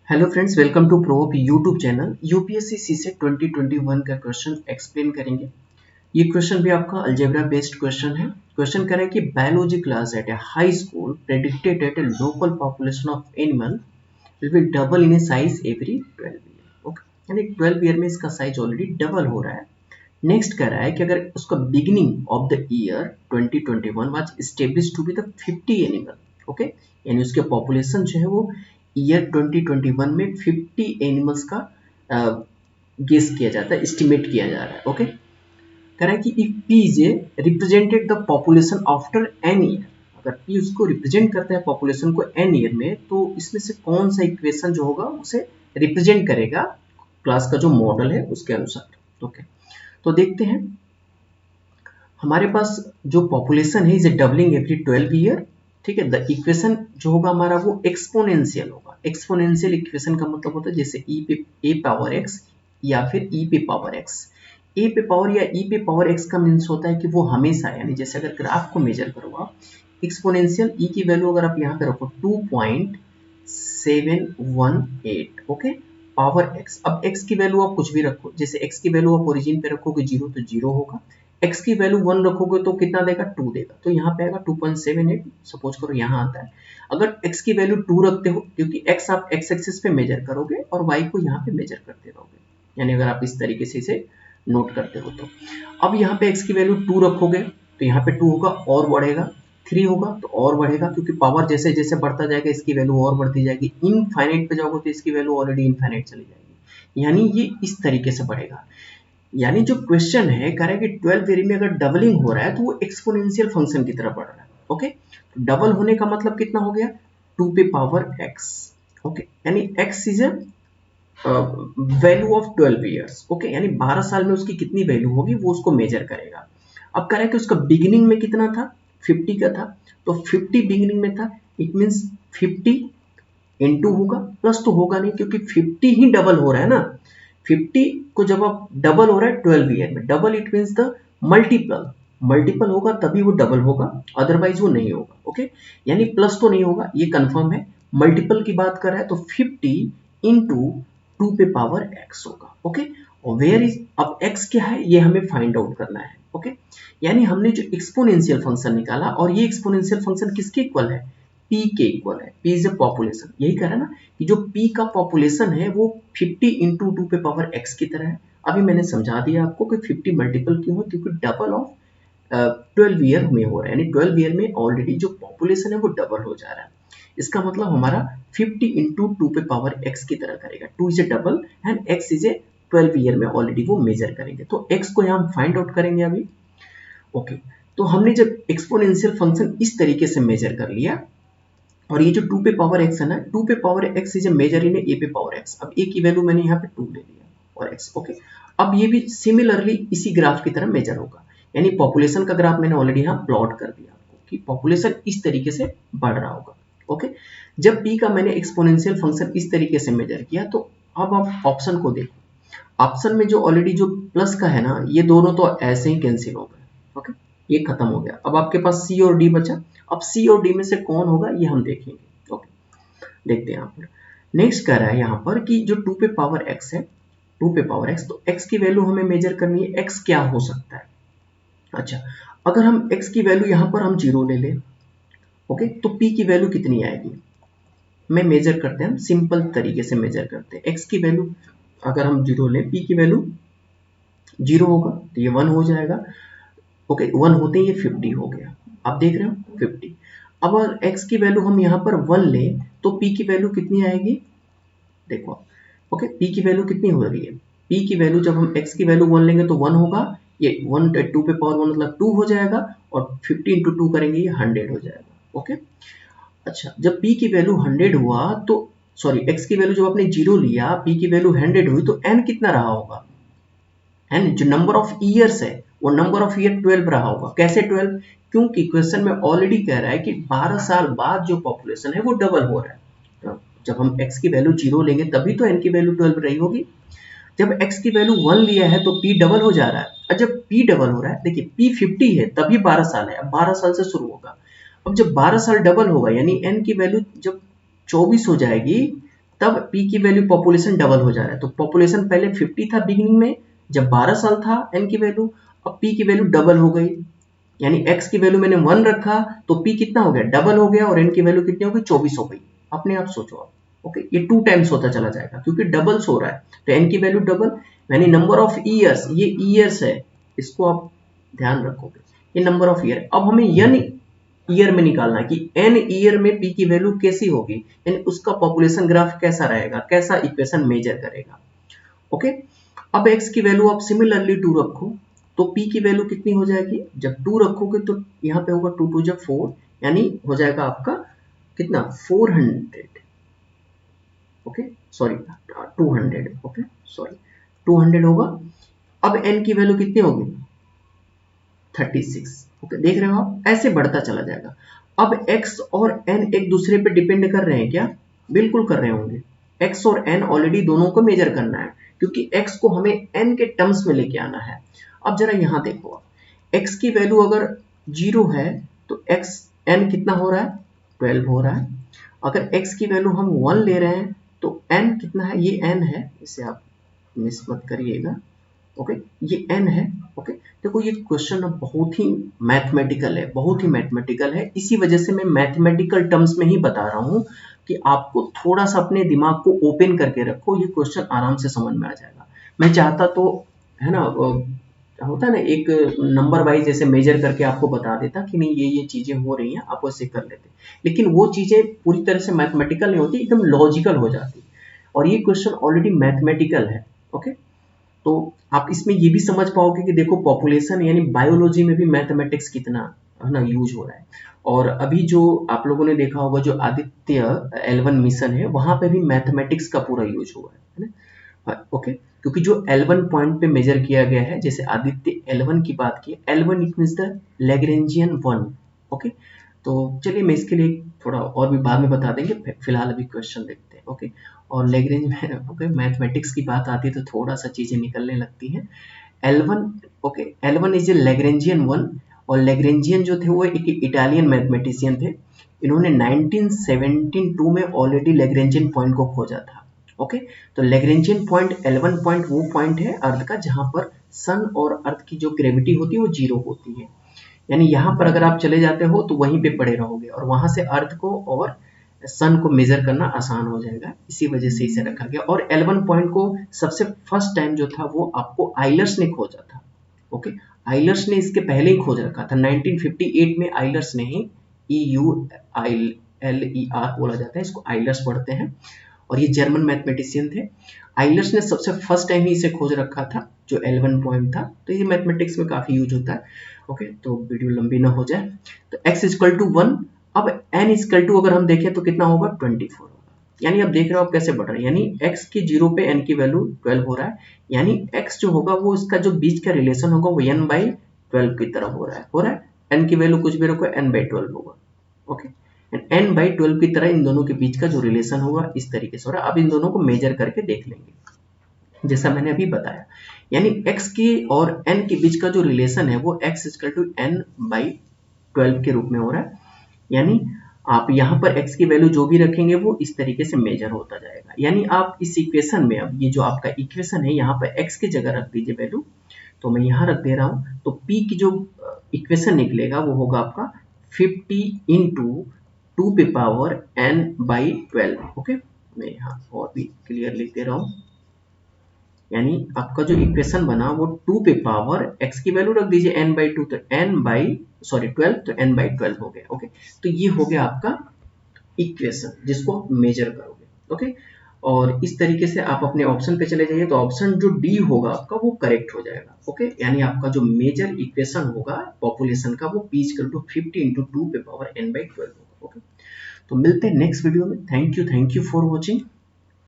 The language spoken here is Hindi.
Hello friends, welcome to pro YouTube channel. UPSC CSAT 2021 का क्वेश्चन एक्सप्लेन करेंगे। ये क्वेश्चन भी आपका अलजेब्रा बेस्ड क्वेश्चन है। क्वेश्चन कह रहा है कि biology class at a high school predicted at a local population of animal will be double in a size every 12 year. Okay, यानी 12 ईयर में इसका साइज ऑलरेडी डबल हो रहा है। नेक्स्ट कह रहा है कि अगर उसका beginning of the year 2021 was established to be the 50 animal. Okay, यानी उसके पॉपुलेशन जो है वो ईयर 2021 में 50 एनिमल्स का गेस किया जाता है, एस्टिमेट किया जा रहा है। ओके, कह रहा है कि if P is a represented the population after N year, अगर पी उसको रिप्रेजेंट करता है पॉपुलेशन को एन ईयर में, तो इसमें से कौन सा इक्वेशन जो होगा उसे रिप्रेजेंट करेगा क्लास का जो मॉडल है उसके अनुसार। ओके, तो देखते हैं। हमारे पास जो पॉपुलेशन है इज डबलिंग एवरी 12 ईयर। ठीक है, द इक्वेशन जो होगा हमारा वो एक्सपोनेंशियल होगा। एक्सपोनेंशियल इक्वेशन का मतलब होता है जैसे ई पे ए पावर एक्स या फिर ई पे पावर एक्स। ए पे पावर या ई पे पावर एक्स का मीन्स होता है कि वो हमेशा, यानी जैसे अगर ग्राफ को मेजर करो आप, एक्सपोनेंशियल ई की वैल्यू अगर आप यहाँ पे रखो 2.718, ओके, पावर एक्स। अब एक्स की वैल्यू आप कुछ भी रखो, जैसे एक्स की वैल्यू आप ओरिजिन पे रखोगे 0 तो 0 होगा, एक्स की वैल्यू 1 रखोगे तो कितना देगा, 2 देगा, तो यहाँ पे आएगा 2.78। सपोज करो यहाँ आता है। अगर x की वैल्यू 2 रखते हो, क्योंकि x आप x एक्सिस पे मेजर करोगे और y को यहाँ पे मेजर करते रहोगे, यानी अगर आप इस तरीके से इसे नोट करते हो तो अब यहाँ पे x की वैल्यू 2 रखोगे तो यहाँ पे 2 होगा और बढ़ेगा, 3 होगा तो और बढ़ेगा, क्योंकि पावर जैसे जैसे बढ़ता जाएगा इसकी वैल्यू और बढ़ती जाएगी। इनफाइनाइट पे जाओगे तो इसकी वैल्यू ऑलरेडी इनफाइनाइट चली जाएगी, यानी ये इस तरीके से बढ़ेगा। यानी जो क्वेश्चन है कह रहा है कि 12 वेरी में अगर डबलिंग हो रहा है तो वो एक्सपोनेंशियल फंक्शन की तरफ बढ़ रहा है। ओके, तो डबल होने का मतलब कितना हो गया, 2 पे पावर x। ओके, यानी x is A value of 12 years. Okay, यानी 12 साल में उसकी कितनी वैल्यू होगी वो उसको मेजर करेगा। अब कह रहा है कि उसका बिगिनिंग में कितना था, 50 का था, तो 50 बिगिनिंग में था, इट मीन्स 50 इनटू होगा, प्लस तो होगा नहीं क्योंकि 50 ही डबल हो रहा है ना। 50 को जब आप डबल हो रहा है 12 ईयर में, double it means the multiple, multiple होगा तभी वो डबल होगा, अदरवाइज वो नहीं होगा। ओके, यानी प्लस तो नहीं होगा, ये कंफर्म है। मल्टीपल की बात कर रहा है तो 50 इंटू 2 पे पावर x होगा। ओके, और वेयर इज, अब x क्या है ये हमें फाइंड आउट करना है। ओके, यानी हमने जो एक्सपोनेंशियल फंक्शन निकाला, और ये एक्सपोनेंशियल फंक्शन किसके इक्वल है, p के इक्वल है। p इज अ पॉपुलेशन, यही कह रहा है ना कि जो p का पॉपुलेशन है वो 50 इंटू 2 पे पावर x की तरह है। अभी मैंने समझा दिया आपको कि 50 मल्टीपल क्यों है, क्योंकि डबल ऑफ 12 ईयर में हो रहा है, यानी 12 ईयर में ऑलरेडी जो पॉपुलेशन है वो डबल हो जा रहा है। इसका मतलब हमारा 50 इंटू 2 पे पावर x की तरह करेगा। 2 is A double and x is A 12 year में ऑलरेडी वो मेजर करेंगे, तो x को यहाँ फाइंड आउट करेंगे अभी। ओके, तो हमने जब एक्सपोनेंशियल फंक्शन इस तरीके से मेजर कर लिया, और ये जो 2 पे पावर x है ना, 2 पे power x is a major in a पे पावर x। अब a की वैल्यू मैंने यहाँ पे 2 ले लिया और x। ओके, अब ये भी सिमिलरली इसी ग्राफ की तरह मेजर होगा, यानी पॉपुलेशन का ग्राफ मैंने ऑलरेडी यहाँ प्लॉट कर दिया आपको कि पॉपुलेशन इस तरीके से बढ़ रहा होगा। ओके, जब p का मैंने एक्सपोनेंशियल फंक्शन इस तरीके से मेजर किया, तो अब आप ऑप्शन को देखो। ऑप्शन में जो ऑलरेडी जो प्लस का है ना, ये दोनों तो ऐसे ही कैंसिल हो गए। ओके, ये खत्म हो गया। अब आपके पास c और d बचा। अब c और d में से कौन होगा ये हम देखेंगे। ओके, देखते हैं यहाँ पर। नेक्स्ट कह रहा है यहाँ पर कि जो 2 पे पावर x है, 2 पे पावर x, तो x की वैल्यू हमें मेजर करनी है। x क्या हो सकता है, अच्छा, अगर हम x की वैल्यू यहाँ पर हम 0 ले लें, ओके, तो p की वैल्यू कितनी आएगी, मैं मेजर करते हैं, हम सिंपल तरीके से मेजर करते हैं। x की वैल्यू अगर हम 0 लें, p की वैल्यू 0 होगा तो ये 1 हो जाएगा। ओके, 1 होते ही ये 50 हो गया। आप देख रहे हो 50। अब अगर x की वैल्यू हम यहाँ पर 1 लें तो p की वैल्यू कितनी आएगी, देखो। ओके, p की वैल्यू कितनी हो रही है, p की वैल्यू जब हम x की वैल्यू 1 लेंगे तो 1 होगा, ये 1 2 पे पावर 1 मतलब 2 हो जाएगा, और 50 इंटू 2 करेंगे ये 100 हो जाएगा। ओके, अच्छा, जब p की वैल्यू 100 हुआ तो सॉरी, x की वैल्यू जब आपने 0 लिया, p की वैल्यू 100 हुई, तो n कितना रहा होगा, n जो नंबर ऑफ ईयर्स है वो नंबर ऑफ ईयर 12 रहा होगा। कैसे 12, क्योंकि क्वेश्चन में ऑलरेडी कह रहा है कि 12 साल बाद जो पॉपुलेशन है वो डबल हो रहा है। तो जब हम x की वैल्यू 0 लेंगे तभी तो n की वैल्यू 12 रही होगी। जब x की वैल्यू 1 लिया है तो p डबल हो जा रहा है, और जब p डबल हो रहा है, देखिए p 50 है तभी 12 साल है, अब 12 साल से शुरू होगा। अब जब 12 साल डबल होगा यानी n की वैल्यू जब 24 हो जाएगी, तब पी की वैल्यू पॉपुलेशन डबल हो जा रहा है। तो पॉपुलेशन पहले 50 था बिगिनिंग में जब 12 साल था एन की वैल्यू, अब पी की वैल्यू डबल हो गई, यानी एक्स की वैल्यू मैंने 1 रखा तो पी कितना हो गया, डबल हो गया, और एन की वैल्यू कितनी हो गई, 24 हो गई। अपने आप सोचो आप, ओके, ये 2 टाइम्स होता चला जाएगा क्योंकि डबल्स हो रहा है, तो एन की वैल्यू डबल, यानी नंबर ऑफ ईयर्स, ये ईयर्स है, इसको आप ध्यान रखोगे, ये नंबर ऑफ ईयर। अब हमें एन ईयर में निकालना है कि एन ईयर में पी की वैल्यू कैसी होगी, यानी उसका पॉपुलेशन ग्राफ कैसा रहेगा, कैसा इक्वेशन मेजर करेगा। ओके, अब x की वैल्यू आप सिमिलरली 2 रखो तो p की वैल्यू कितनी हो जाएगी, जब 2 रखोगे तो यहाँ पे होगा 2 2 जब 4, यानी हो जाएगा आपका कितना 400, ओके सॉरी 200, ओके सॉरी 200 होगा। अब n की वैल्यू कितनी होगी 36, ओके देख रहे हो आप, ऐसे बढ़ता चला जाएगा। अब x और n एक दूसरे पे डिपेंड कर रहे हैं क्या, बिल्कुल कर रहे होंगे, x और n ऑलरेडी दोनों को मेजर करना है क्योंकि x को हमें n के टर्म्स में लेके आना है। अब जरा यहाँ देखो, x की वैल्यू अगर 0 है तो x n कितना हो रहा है 12 हो रहा है, अगर x की वैल्यू हम 1 ले रहे हैं तो n कितना है, ये n है, इसे आप मिस मत करिएगा, ओके ये n है। ओके देखो ये क्वेश्चन बहुत ही मैथमेटिकल है, बहुत ही मैथमेटिकल है, इसी वजह से मैं मैथमेटिकल टर्म्स में ही बता रहा हूँ कि आपको थोड़ा सा अपने दिमाग को ओपन करके रखो, ये क्वेश्चन आराम से समझ में आ जाएगा। मैं चाहता तो है ना, होता है ना एक नंबर वाइज जैसे मेजर करके आपको बता देता कि नहीं ये चीजें हो रही हैं, आप वैसे कर लेते, लेकिन वो चीजें पूरी तरह से मैथमेटिकल नहीं होती, एकदम लॉजिकल हो जाती, और ये क्वेश्चन ऑलरेडी मैथमेटिकल है। ओके तो आप इसमें ये भी समझ पाओगे कि देखो पॉपुलेशन यानी बायोलॉजी में भी मैथमेटिक्स कितना है ना यूज हो रहा है, और अभी जो आप लोगों ने देखा होगा जो आदित्य L1 मिशन है वहां पे भी मैथमेटिक्स का पूरा यूज हुआ है ना। ओके क्योंकि जो L1 पॉइंट पे मेजर किया गया है, जैसे आदित्य L1 की बात की, L1 it means the Lagrangian one. Okay तो चलिए मैं इसके लिए थोड़ा और भी बाद में बता देंगे, फिलहाल अभी क्वेश्चन देखते हैं। ओके और लैग्रेंज में ओके मैथमेटिक्स की बात आती है तो थोड़ा सा चीजें निकलने लगती हैं। L1 okay L1 is a Lagrangian one, और लैग्रेंजियन जो थे वो एक इटालियन मैथमेटिशियन थे, इन्होंने 1972 में ऑलरेडी लैग्रेंजियन पॉइंट को खोजा था। ओके तो लैग्रेंजियन पॉइंट L1 पॉइंट वो पॉइंट है अर्थ का जहां पर सन और अर्थ की जो ग्रेविटी होती है वो 0 होती है, यानी यहाँ पर अगर आप चले जाते हो तो वहीं पे पड़े रहोगे और वहां से अर्थ को और सन को मेजर करना आसान हो जाएगा, इसी वजह से इसे रखा गया। और L1 पॉइंट को सबसे फर्स्ट टाइम जो था वो आपको आइलर्स ने खोजा था। ओके आइलर्स ने इसके पहले ही खोज रखा था 1958 में, आइलर्स ने ही EULER बोला जाता है, इसको आइलर्स पढ़ते हैं, और ये जर्मन मैथमेटिशियन थे। आइलर्स ने सबसे फर्स्ट टाइम ही इसे खोज रखा था जो L1 पॉइंट था, तो ये मैथमेटिक्स में काफी यूज होता है। ओके तो वीडियो लंबी ना हो जाए, तो x इक्वल टू 1, अब n इक्वल टू अगर हम देखें तो कितना होगा 24 होगा, यानी अब देख रहे हो आप कैसे बढ़ रहा है, यानी x की 0 पे n की वैल्यू 12 हो रहा है, यानी x जो होगा वो इसका जो बीच का रिलेशन होगा वो n/12 की तरह हो रहा है, n की वैल्यू कुछ भी रखो n/12 होगा। ओके n/12 की तरह इन दोनों के बीच का जो रिलेशन होगा इस तरीके से हो रहा है। अब इन दोनों को मेजर करके देख लेंगे जैसा मैंने अभी बताया, यानी x की और n के बीच का जो रिलेशन है वो x इक्वल टू n/12 के रूप में हो रहा है, यानी आप यहाँ पर x की वैल्यू जो भी रखेंगे वो इस तरीके से मेजर होता जाएगा। यानी आप इस इक्वेशन में, अब ये जो आपका इक्वेशन है यहाँ पर x की जगह रख दीजिए वैल्यू, तो मैं यहाँ रख दे रहा हूँ, तो p की जो इक्वेशन निकलेगा वो होगा आपका 50 इंटू 2 पे पावर n/12। ओके मैं यहाँ और भी क्लियर लिख दे रहा हूँ, यानी आपका जो इक्वेशन बना वो 2 पे पावर x की वैल्यू रख दीजिए n/2, तो n/12 तो n/12 हो गया। ओके तो ये हो गया आपका इक्वेशन जिसको आप मेजर करोगे। ओके और इस तरीके से आप अपने ऑप्शन पे चले जाइए, तो ऑप्शन जो डी होगा आपका वो करेक्ट हो जाएगा। ओके यानी आपका जो मेजर इक्वेशन होगा पॉपुलेशन का वो p इक्वल टू 50 इंटू 2 पे पावर n/12 होगा। ओके तो मिलते हैं नेक्स्ट वीडियो में। Thank you for watching.